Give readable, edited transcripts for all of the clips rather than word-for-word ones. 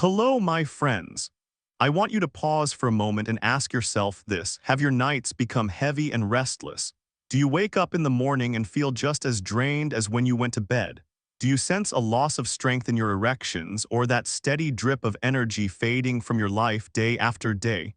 Hello, my friends. I want you to pause for a moment and ask yourself this. Have your nights become heavy and restless? Do you wake up in the morning and feel just as drained as when you went to bed? Do you sense a loss of strength in your erections or that steady drip of energy fading from your life day after day?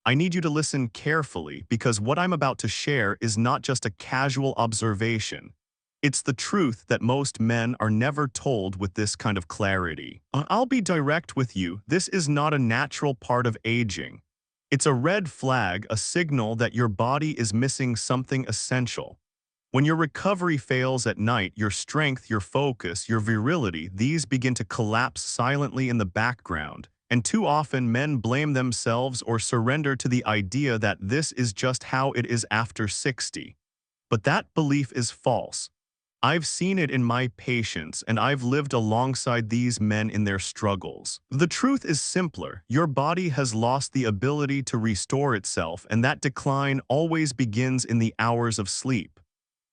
I need you to listen carefully because what I'm about to share is not just a casual observation. It's the truth that most men are never told with this kind of clarity. I'll be direct with you, this is not a natural part of aging. It's a red flag, a signal that your body is missing something essential. When your recovery fails at night, your strength, your focus, your virility, these begin to collapse silently in the background. And too often men blame themselves or surrender to the idea that this is just how it is after 60. But that belief is false. I've seen it in my patients, and I've lived alongside these men in their struggles. The truth is simpler. Your body has lost the ability to restore itself, and that decline always begins in the hours of sleep.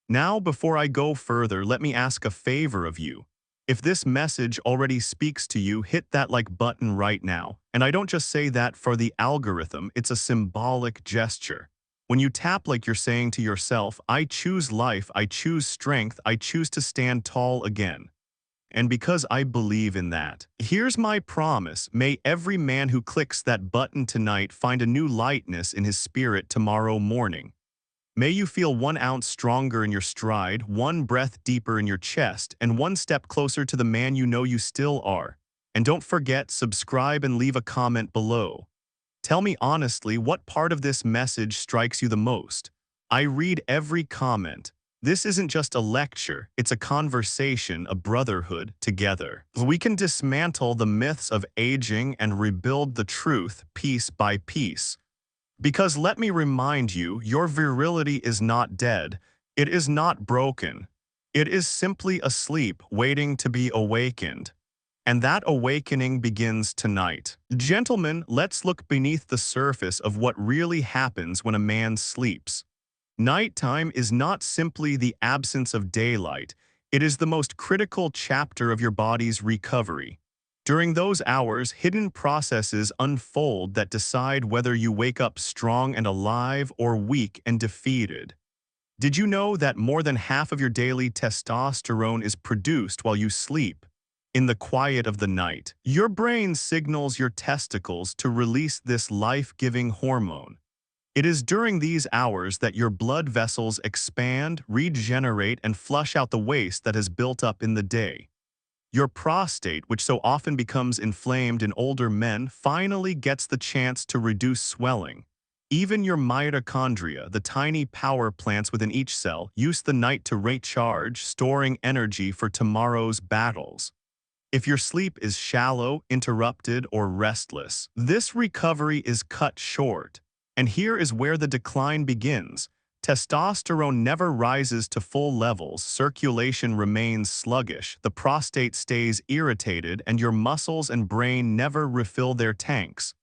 Now, before I go further, let me ask a favor of you. If this message already speaks to you, hit that like button right now. And I don't just say that for the algorithm, it's a symbolic gesture. When you tap like you're saying to yourself, I choose life, I choose strength, I choose to stand tall again. And because I believe in that, here's my promise. May every man who clicks that button tonight find a new lightness in his spirit tomorrow morning. May you feel 1 ounce stronger in your stride, 1 breath deeper in your chest, and 1 step closer to the man you know you still are. And don't forget, subscribe and leave a comment below. Tell me honestly, what part of this message strikes you the most? I read every comment. This isn't just a lecture, it's a conversation, a brotherhood together. We can dismantle the myths of aging and rebuild the truth piece by piece. Because let me remind you, your virility is not dead. It is not broken. It is simply asleep, waiting to be awakened. And that awakening begins tonight. Gentlemen, let's look beneath the surface of what really happens when a man sleeps. Nighttime is not simply the absence of daylight. It is the most critical chapter of your body's recovery. During those hours, hidden processes unfold that decide whether you wake up strong and alive or weak and defeated. Did you know that more than half of your daily testosterone is produced while you sleep? In the quiet of the night, your brain signals your testicles to release this life-giving hormone. It is during these hours that your blood vessels expand, regenerate, and flush out the waste that has built up in the day. Your prostate, which so often becomes inflamed in older men, finally gets the chance to reduce swelling. Even your mitochondria, the tiny power plants within each cell, use the night to recharge, storing energy for tomorrow's battles. If your sleep is shallow, interrupted, or restless, this recovery is cut short. And here is where the decline begins. Testosterone never rises to full levels, circulation remains sluggish, the prostate stays irritated, and your muscles and brain never refill their tanks.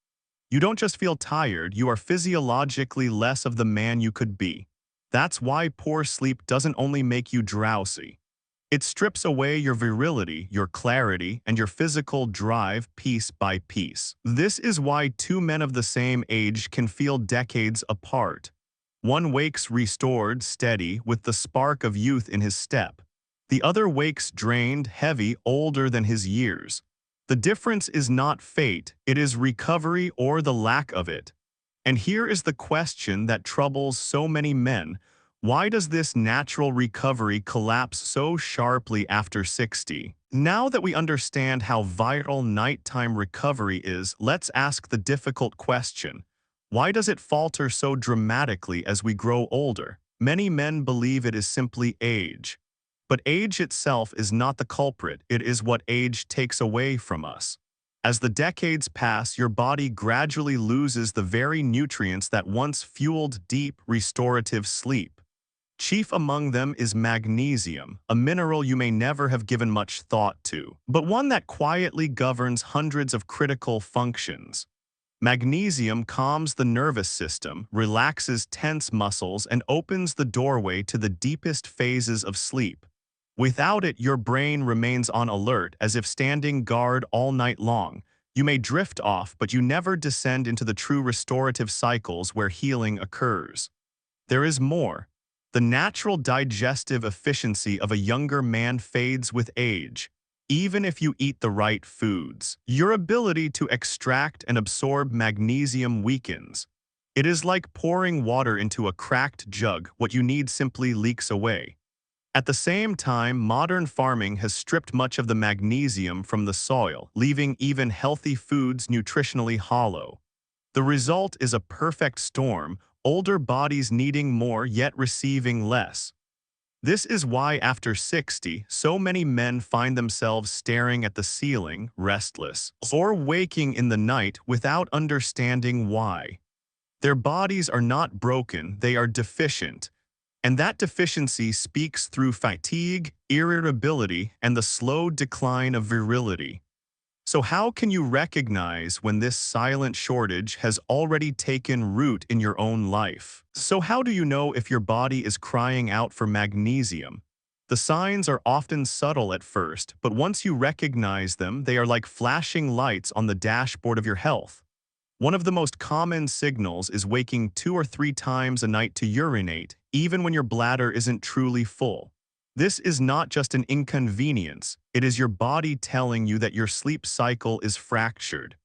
You don't just feel tired, you are physiologically less of the man you could be. That's why poor sleep doesn't only make you drowsy. It strips away your virility, your clarity, and your physical drive piece by piece. This is why two men of the same age can feel decades apart. One wakes restored, steady, with the spark of youth in his step. The other wakes drained, heavy, older than his years. The difference is not fate, it is recovery or the lack of it. And here is the question that troubles so many men. Why does this natural recovery collapse so sharply after 60? Now that we understand how vital nighttime recovery is, let's ask the difficult question. Why does it falter so dramatically as we grow older? Many men believe it is simply age. But age itself is not the culprit, it is what age takes away from us. As the decades pass, your body gradually loses the very nutrients that once fueled deep, restorative sleep. Chief among them is magnesium, a mineral you may never have given much thought to, but one that quietly governs hundreds of critical functions. Magnesium calms the nervous system, relaxes tense muscles, and opens the doorway to the deepest phases of sleep. Without it, your brain remains on alert as if standing guard all night long, You may drift off, but you never descend into the true restorative cycles where healing occurs. There is more. The natural digestive efficiency of a younger man fades with age, even if you eat the right foods. Your ability to extract and absorb magnesium weakens. It is like pouring water into a cracked jug. What you need simply leaks away. At the same time, modern farming has stripped much of the magnesium from the soil, leaving even healthy foods nutritionally hollow. The result is a perfect storm, older bodies needing more yet receiving less. This is why after 60, so many men find themselves staring at the ceiling, restless, or waking in the night without understanding why. Their bodies are not broken, they are deficient. And that deficiency speaks through fatigue, irritability, and the slow decline of virility. So how can you recognize when this silent shortage has already taken root in your own life? So how do you know if your body is crying out for magnesium? The signs are often subtle at first, but once you recognize them, they are like flashing lights on the dashboard of your health. One of the most common signals is waking 2 or 3 times a night to urinate, even when your bladder isn't truly full. This is not just an inconvenience, it is your body telling you that your sleep cycle is fractured.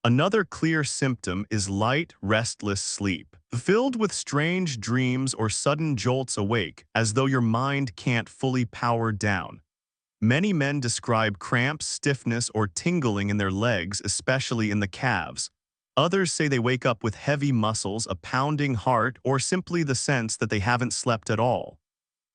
Another clear symptom is light, restless sleep, filled with strange dreams or sudden jolts awake, as though your mind can't fully power down. Many men describe cramps, stiffness, or tingling in their legs, especially in the calves. Others say they wake up with heavy muscles, a pounding heart, or simply the sense that they haven't slept at all.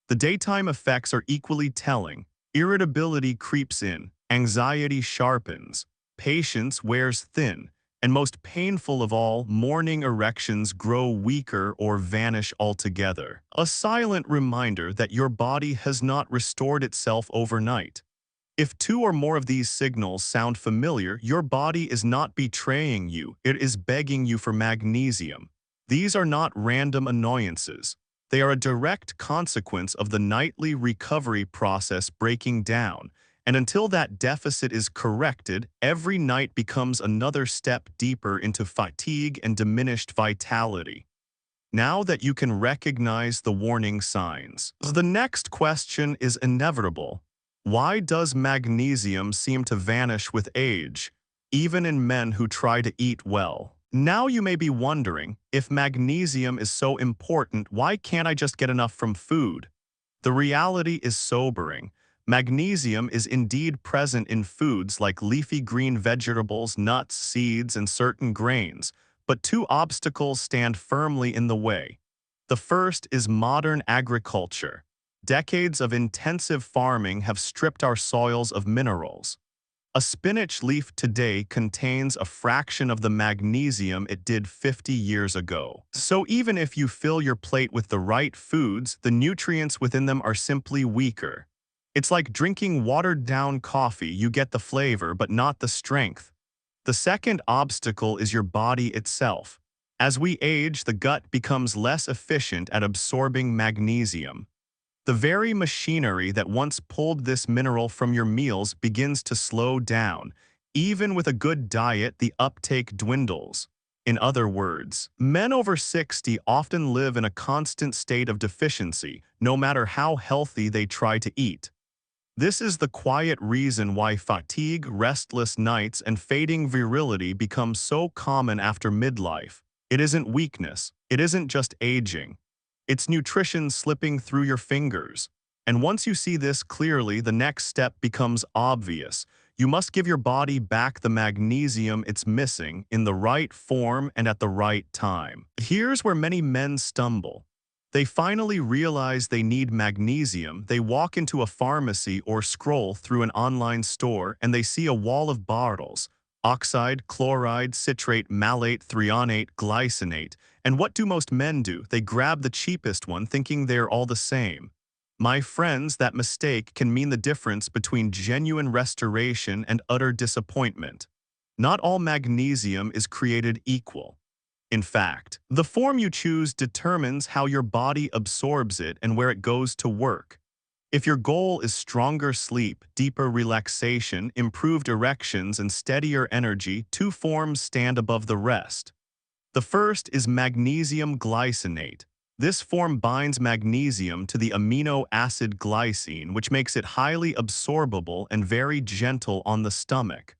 The daytime effects are equally telling. Irritability creeps in, anxiety sharpens, patience wears thin, and most painful of all, morning erections grow weaker or vanish altogether. A silent reminder that your body has not restored itself overnight. If 2 or more of these signals sound familiar, your body is not betraying you, it is begging you for magnesium. These are not random annoyances. They are a direct consequence of the nightly recovery process breaking down, and until that deficit is corrected, every night becomes another step deeper into fatigue and diminished vitality. Now that you can recognize the warning signs, the next question is inevitable. Why does magnesium seem to vanish with age, even in men who try to eat well? Now you may be wondering, if magnesium is so important, why can't I just get enough from food? The reality is sobering. Magnesium is indeed present in foods like leafy green vegetables, nuts, seeds, and certain grains, but 2 obstacles stand firmly in the way. The first is modern agriculture. Decades of intensive farming have stripped our soils of minerals. A spinach leaf today contains a fraction of the magnesium it did 50 years ago. So even if you fill your plate with the right foods, the nutrients within them are simply weaker. It's like drinking watered-down coffee. You get the flavor, but not the strength. The second obstacle is your body itself. As we age, the gut becomes less efficient at absorbing magnesium. The very machinery that once pulled this mineral from your meals begins to slow down. Even with a good diet, the uptake dwindles. In other words, men over 60 often live in a constant state of deficiency, no matter how healthy they try to eat. This is the quiet reason why fatigue, restless nights, and fading virility become so common after midlife. It isn't weakness, it isn't just aging. It's nutrition slipping through your fingers. And once you see this clearly, the next step becomes obvious. You must give your body back the magnesium it's missing in the right form and at the right time. Here's where many men stumble. They finally realize they need magnesium. They walk into a pharmacy or scroll through an online store and they see a wall of bottles: oxide, chloride, citrate, malate, threonate, glycinate. And what do most men do? They grab the cheapest one, thinking they're all the same. My friends, that mistake can mean the difference between genuine restoration and utter disappointment. Not all magnesium is created equal. In fact, the form you choose determines how your body absorbs it and where it goes to work. If your goal is stronger sleep, deeper relaxation, improved erections, and steadier energy, two forms stand above the rest. The first is magnesium glycinate. This form binds magnesium to the amino acid glycine, which makes it highly absorbable and very gentle on the stomach.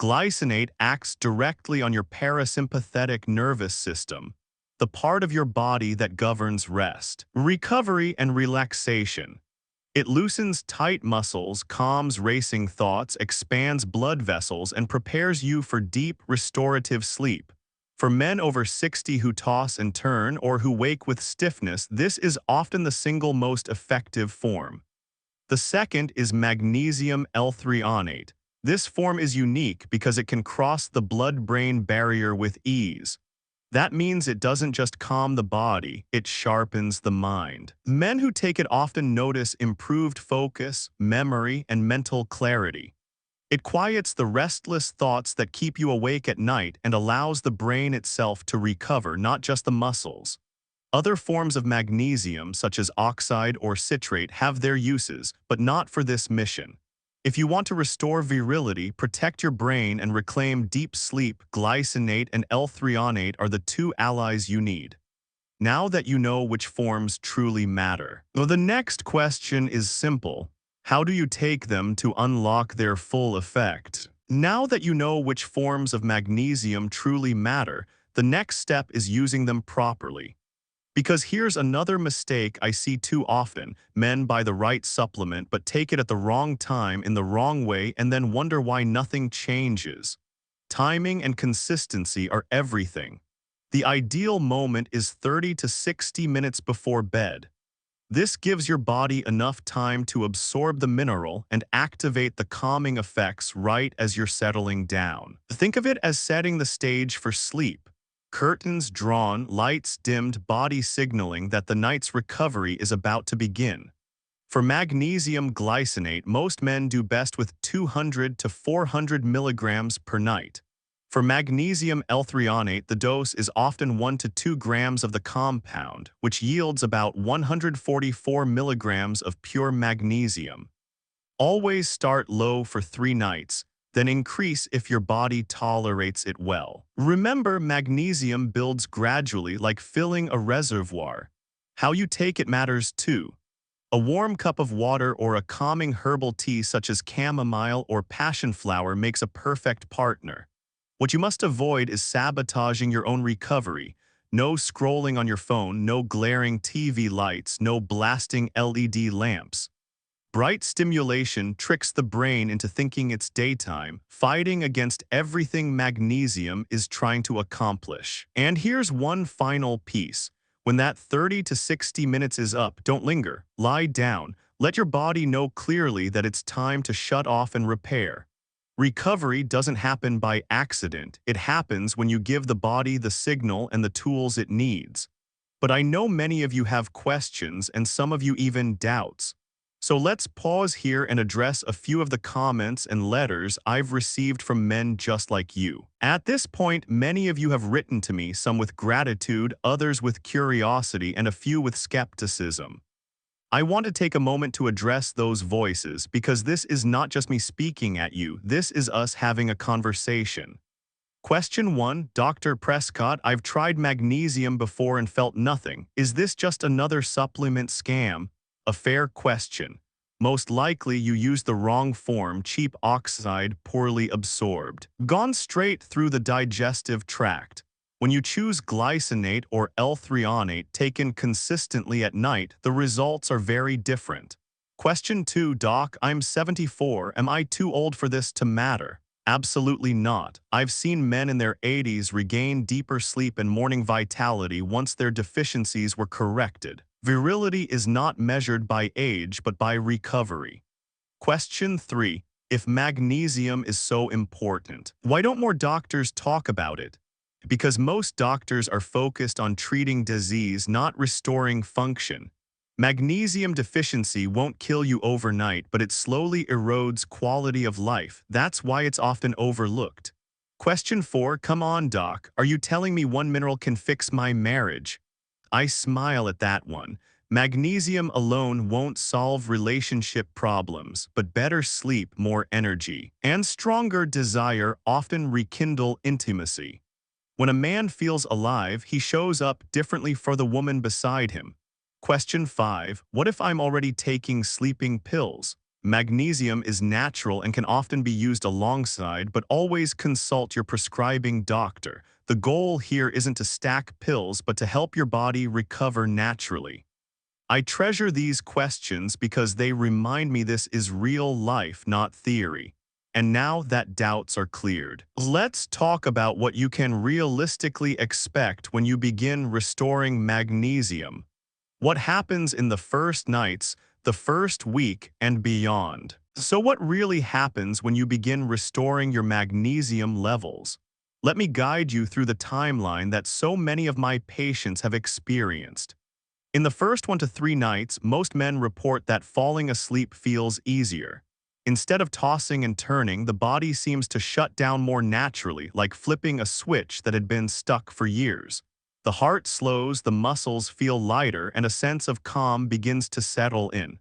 Glycinate acts directly on your parasympathetic nervous system, the part of your body that governs rest, recovery, and relaxation. It loosens tight muscles, calms racing thoughts, expands blood vessels, and prepares you for deep, restorative sleep. For men over 60 who toss and turn or who wake with stiffness, this is often the single most effective form. The second is magnesium L-threonate. This form is unique because it can cross the blood-brain barrier with ease. That means it doesn't just calm the body, it sharpens the mind. Men who take it often notice improved focus, memory, and mental clarity. It quiets the restless thoughts that keep you awake at night and allows the brain itself to recover, not just the muscles. Other forms of magnesium, such as oxide or citrate, have their uses, but not for this mission. If you want to restore virility, protect your brain, and reclaim deep sleep, glycinate and L-threonate are the two allies you need. Now that you know which forms truly matter. Well, the next question is simple. How do you take them to unlock their full effect? Now that you know which forms of magnesium truly matter, the next step is using them properly. Because here's another mistake I see too often. Men buy the right supplement but take it at the wrong time in the wrong way and then wonder why nothing changes. Timing and consistency are everything. The ideal moment is 30 to 60 minutes before bed. This gives your body enough time to absorb the mineral and activate the calming effects right as you're settling down. Think of it as setting the stage for sleep. Curtains drawn, lights dimmed, body signaling that the night's recovery is about to begin. For magnesium glycinate, most men do best with 200 to 400 milligrams per night. For magnesium L-threonate, the dose is often 1 to 2 grams of the compound, which yields about 144 milligrams of pure magnesium. Always start low for 3 nights, then increase if your body tolerates it well. Remember, magnesium builds gradually like filling a reservoir. How you take it matters too. A warm cup of water or a calming herbal tea such as chamomile or passion flower makes a perfect partner. What you must avoid is sabotaging your own recovery. No scrolling on your phone, no glaring TV lights, no blasting LED lamps. Bright stimulation tricks the brain into thinking it's daytime, fighting against everything magnesium is trying to accomplish. And here's one final piece. When that 30 to 60 minutes is up, don't linger. Lie down. Let your body know clearly that it's time to shut off and repair. Recovery doesn't happen by accident. It happens when you give the body the signal and the tools it needs. But I know many of you have questions and some of you even doubts. So let's pause here and address a few of the comments and letters I've received from men just like you. At this point, many of you have written to me, some with gratitude, others with curiosity, and a few with skepticism. I want to take a moment to address those voices because this is not just me speaking at you, this is us having a conversation. Question 1, Dr. Prescott, I've tried magnesium before and felt nothing. Is this just another supplement scam? A fair question. Most likely you used the wrong form, cheap oxide, poorly absorbed. Gone straight through the digestive tract. When you choose glycinate or L-threonate taken consistently at night, the results are very different. Question 2, Doc, I'm 74. Am I too old for this to matter? Absolutely not. I've seen men in their 80s regain deeper sleep and morning vitality once their deficiencies were corrected. Virility is not measured by age but by recovery. Question 3, if magnesium is so important, why don't more doctors talk about it? Because most doctors are focused on treating disease, not restoring function. Magnesium deficiency won't kill you overnight, but it slowly erodes quality of life. That's why it's often overlooked. Question 4, come on, doc. Are you telling me one mineral can fix my marriage? I smile at that one. Magnesium alone won't solve relationship problems, but better sleep, more energy, and stronger desire often rekindle intimacy. When a man feels alive, he shows up differently for the woman beside him. Question 5. What if I'm already taking sleeping pills? Magnesium is natural and can often be used alongside, but always consult your prescribing doctor. The goal here isn't to stack pills, but to help your body recover naturally. I treasure these questions because they remind me this is real life, not theory. And now that doubts are cleared, let's talk about what you can realistically expect when you begin restoring magnesium. What happens in the first nights, the first week, and beyond. So what really happens when you begin restoring your magnesium levels? Let me guide you through the timeline that so many of my patients have experienced. In the first 1 to 3 nights, most men report that falling asleep feels easier. Instead of tossing and turning, the body seems to shut down more naturally, like flipping a switch that had been stuck for years. The heart slows, the muscles feel lighter, and a sense of calm begins to settle in.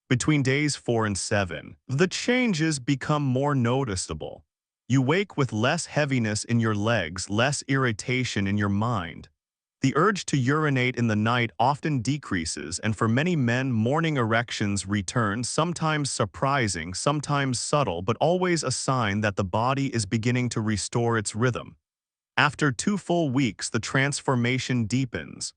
Between days 4 and 7, the changes become more noticeable. You wake with less heaviness in your legs, less irritation in your mind. The urge to urinate in the night often decreases, and for many men, morning erections return, sometimes surprising, sometimes subtle, but always a sign that the body is beginning to restore its rhythm. After 2 full weeks, the transformation deepens.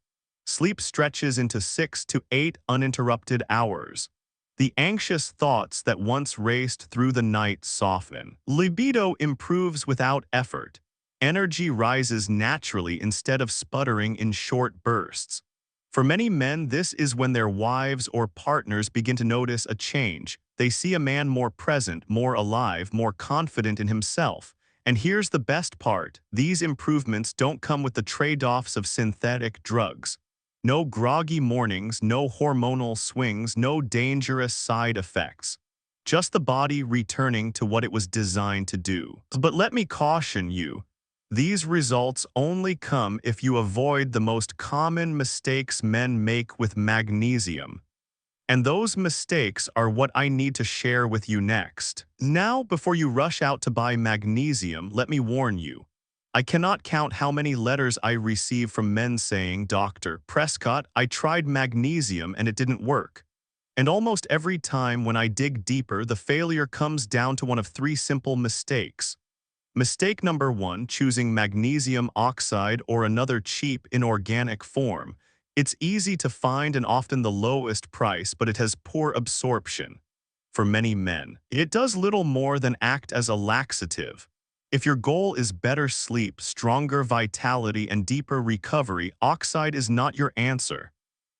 Sleep stretches into 6 to 8 uninterrupted hours. The anxious thoughts that once raced through the night soften. Libido improves without effort. Energy rises naturally instead of sputtering in short bursts. For many men, this is when their wives or partners begin to notice a change. They see a man more present, more alive, more confident in himself. And here's the best part: these improvements don't come with the trade-offs of synthetic drugs. No groggy mornings, no hormonal swings, no dangerous side effects. Just the body returning to what it was designed to do. But let me caution you, these results only come if you avoid the most common mistakes men make with magnesium. And those mistakes are what I need to share with you next. Now, before you rush out to buy magnesium, let me warn you. I cannot count how many letters I receive from men saying, "Dr. Prescott, I tried magnesium and it didn't work." And almost every time when I dig deeper, the failure comes down to one of 3 simple mistakes. Mistake number 1, choosing magnesium oxide or another cheap inorganic form. It's easy to find and often the lowest price, but it has poor absorption. For many men, it does little more than act as a laxative. If your goal is better sleep, stronger vitality, and deeper recovery, oxide is not your answer.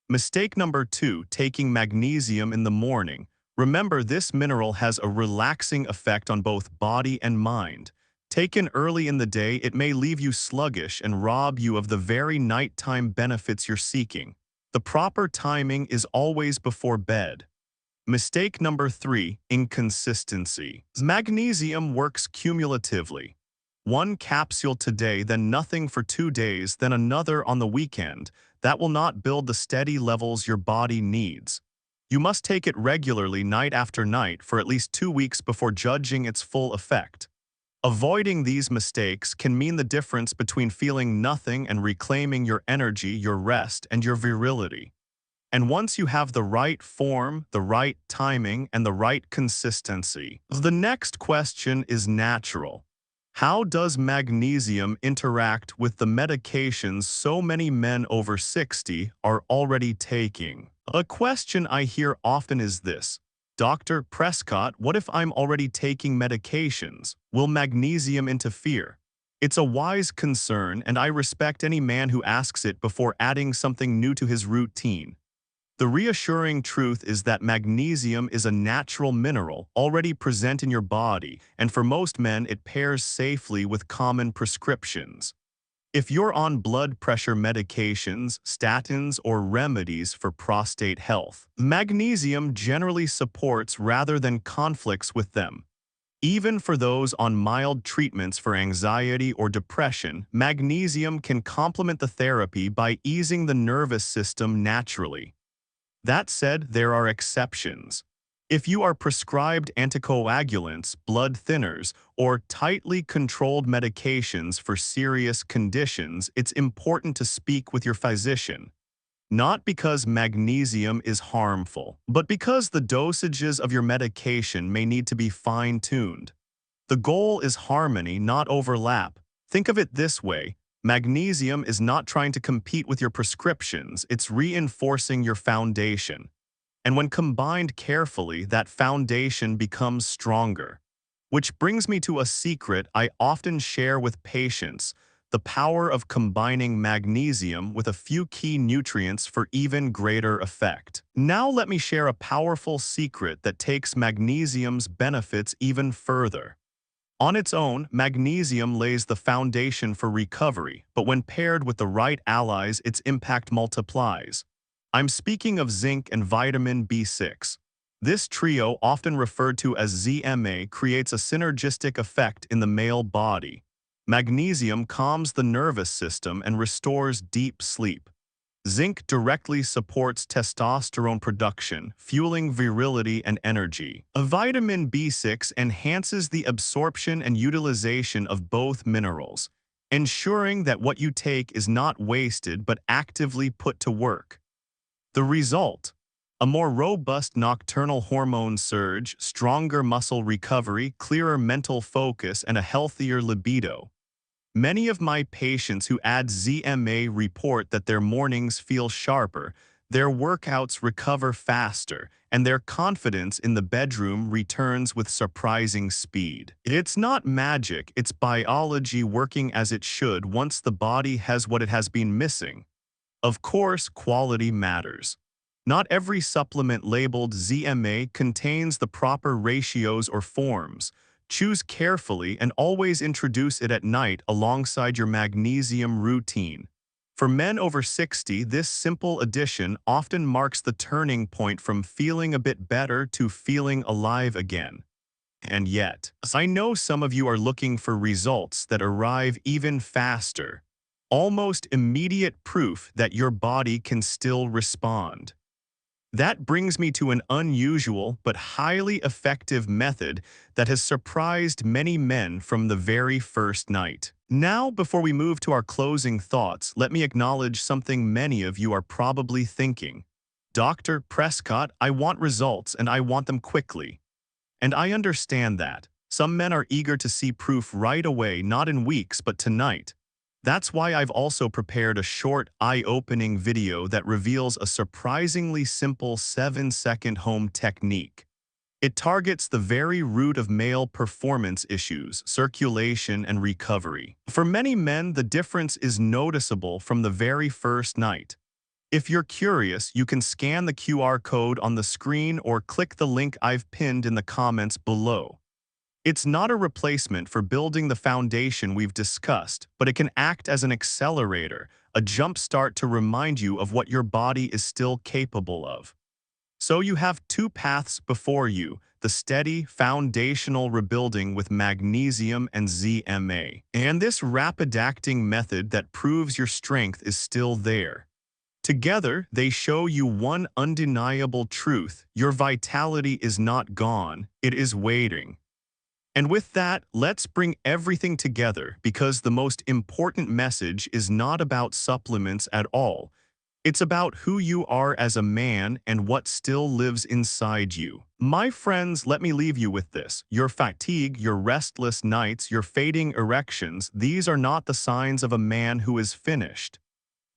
Mistake number 2, taking magnesium in the morning. Remember, this mineral has a relaxing effect on both body and mind. Taken early in the day, it may leave you sluggish and rob you of the very nighttime benefits you're seeking. The proper timing is always before bed. Mistake number 3, inconsistency. Magnesium works cumulatively. One capsule today, then nothing for 2 days, then another on the weekend. That will not build the steady levels your body needs. You must take it regularly, night after night, for at least 2 weeks before judging its full effect. Avoiding these mistakes can mean the difference between feeling nothing and reclaiming your energy, your rest, and your virility. And once you have the right form, the right timing, and the right consistency, the next question is natural. How does magnesium interact with the medications so many men over 60 are already taking? A question I hear often is this: "Dr. Prescott, what if I'm already taking medications? Will magnesium interfere?" It's a wise concern, and I respect any man who asks it before adding something new to his routine. The reassuring truth is that magnesium is a natural mineral already present in your body, and for most men it pairs safely with common prescriptions. If you're on blood pressure medications, statins, or remedies for prostate health, magnesium generally supports rather than conflicts with them. Even for those on mild treatments for anxiety or depression, magnesium can complement the therapy by easing the nervous system naturally. That said, there are exceptions. If you are prescribed anticoagulants, blood thinners, or tightly controlled medications for serious conditions, it's important to speak with your physician. Not because magnesium is harmful, but because the dosages of your medication may need to be fine-tuned. The goal is harmony, not overlap. Think of it this way. Magnesium is not trying to compete with your prescriptions, it's reinforcing your foundation. And when combined carefully, that foundation becomes stronger. Which brings me to a secret I often share with patients: the power of combining magnesium with a few key nutrients for even greater effect. Now let me share a powerful secret that takes magnesium's benefits even further. On its own, magnesium lays the foundation for recovery, but when paired with the right allies, its impact multiplies. I'm speaking of zinc and vitamin B6. This trio, often referred to as ZMA, creates a synergistic effect in the male body. Magnesium calms the nervous system and restores deep sleep. Zinc directly supports testosterone production, fueling virility and energy. A vitamin B6 enhances the absorption and utilization of both minerals, ensuring that what you take is not wasted but actively put to work. The result: a more robust nocturnal hormone surge, stronger muscle recovery, clearer mental focus, and a healthier libido. Many of my patients who add ZMA report that their mornings feel sharper, their workouts recover faster, and their confidence in the bedroom returns with surprising speed. It's not magic, it's biology working as it should once the body has what it has been missing. Of course, quality matters. Not every supplement labeled ZMA contains the proper ratios or forms. Choose carefully and always introduce it at night alongside your magnesium routine. For men over 60, this simple addition often marks the turning point from feeling a bit better to feeling alive again. And yet, I know some of you are looking for results that arrive even faster. Almost immediate proof that your body can still respond. That brings me to an unusual but highly effective method that has surprised many men from the very first night. Now, before we move to our closing thoughts, let me acknowledge something many of you are probably thinking. Dr. Prescott, I want results and I want them quickly. And I understand that. Some men are eager to see proof right away, not in weeks, but tonight. That's why I've also prepared a short, eye-opening video that reveals a surprisingly simple 7-second home technique. It targets the very root of male performance issues, circulation and recovery. For many men, the difference is noticeable from the very first night. If you're curious, you can scan the QR code on the screen or click the link I've pinned in the comments below. It's not a replacement for building the foundation we've discussed, but it can act as an accelerator, a jump start to remind you of what your body is still capable of. So you have two paths before you: the steady, foundational rebuilding with magnesium and ZMA, and this rapid-acting method that proves your strength is still there. Together, they show you one undeniable truth: your vitality is not gone, it is waiting. And with that, let's bring everything together, because the most important message is not about supplements at all. It's about who you are as a man and what still lives inside you. My friends, let me leave you with this. Your fatigue, your restless nights, your fading erections, these are not the signs of a man who is finished.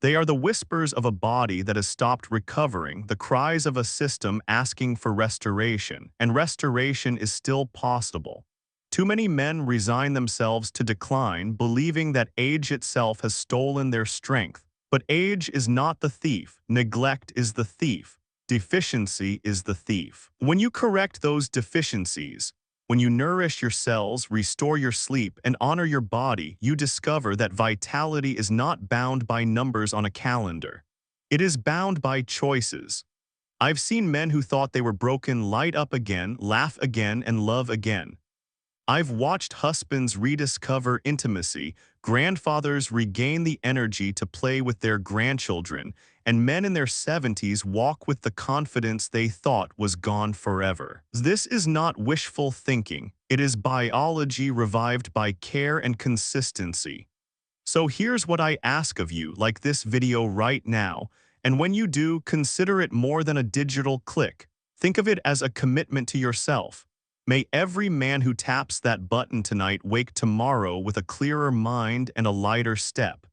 They are the whispers of a body that has stopped recovering, the cries of a system asking for restoration, and restoration is still possible. Too many men resign themselves to decline, believing that age itself has stolen their strength. But age is not the thief. Neglect is the thief. Deficiency is the thief. When you correct those deficiencies, when you nourish your cells, restore your sleep, and honor your body, you discover that vitality is not bound by numbers on a calendar. It is bound by choices. I've seen men who thought they were broken light up again, laugh again, and love again. I've watched husbands rediscover intimacy, grandfathers regain the energy to play with their grandchildren, and men in their 70s walk with the confidence they thought was gone forever. This is not wishful thinking. It is biology revived by care and consistency. So here's what I ask of you, like this video right now, and when you do, consider it more than a digital click. Think of it as a commitment to yourself. May every man who taps that button tonight wake tomorrow with a clearer mind and a lighter step.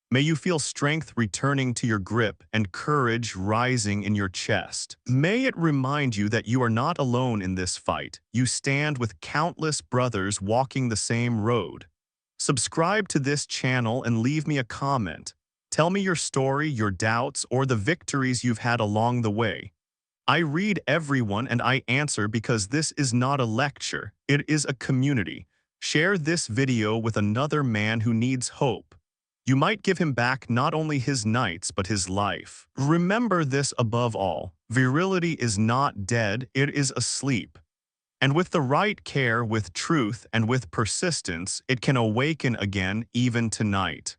May you feel strength returning to your grip and courage rising in your chest. May it remind you that you are not alone in this fight. You stand with countless brothers walking the same road. Subscribe to this channel and leave me a comment. Tell me your story, your doubts, or the victories you've had along the way. I read everyone and I answer because this is not a lecture. It is a community. Share this video with another man who needs hope. You might give him back not only his nights but his life. Remember this above all. Virility is not dead, it is asleep. And with the right care, with truth, and with persistence, it can awaken again even tonight.